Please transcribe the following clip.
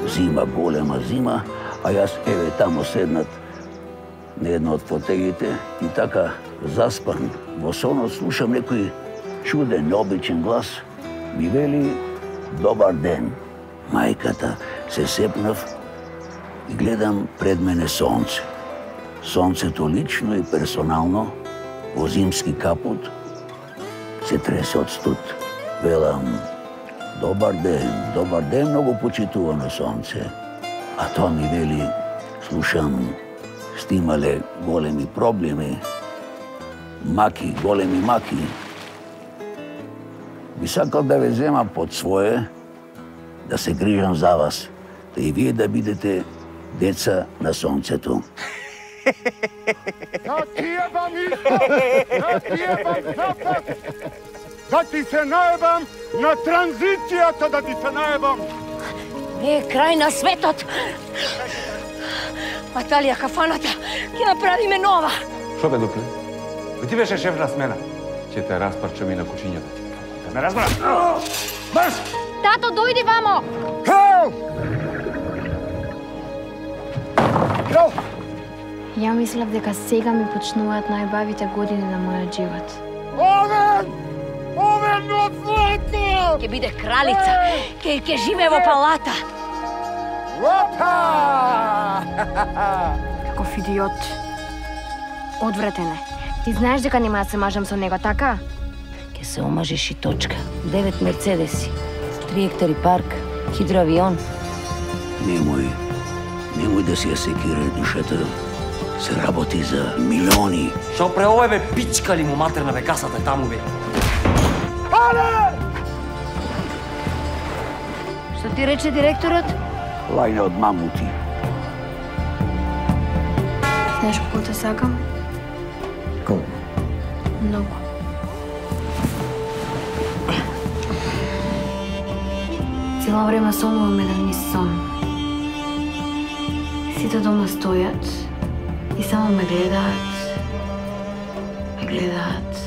Зима, голема зима, а јас еве тамо седнат на една од фотелите и така заспан во сонот слушам некој чуден, необичен глас. Ми вели добар ден. Мајката се сепнав и гледам пред мене сонце. Сонцето лично и персонално во зимски капут се тресе од студ. Велам добар ден, многу почитувано сонце. А тоа ми вели, слушам, сте имале големи проблеми, маки, големи маки. Би сакал да ве земам под свое, да се грижам за вас, да и вие да бидете деца на сонцето. Да ти ебам исто! Да ти ебам запад! Да ти се наебам на транзицијата, да ти се наебам! Не е крај на светот! Баталија кафаната ќе направиме нова! Шо бе, Дукле? Ти беше шеф на смена. Ќе те распарчам и на кучињата. Да ме разбра! Брз! Тато, дојди вамо! Хел! Хел! Ја мислев дека сега ми почнуваат најбавите години на мојот живот. Овен! Овен од злато! Ќе биде кралица, ќе живее во палата. Опа! Каков идиот. Одвратен е. Ти знаеш дека нема да се мажам со него, така? Ќе се омажеш и точка. 9 мерцедеси, 3 хектари парк, хидроавион. Немој да си ја секираш душата. Се работи за милиони. Шо пре овој бе пичка ли му матерна бе касата таму бе? Але! Што ти рече директорот? Лајна од мамути. Знаеш колку те сакам? Колку? Многу. Цело време сонувам еден низ сон. Сите дома стојат и само ме гледаат.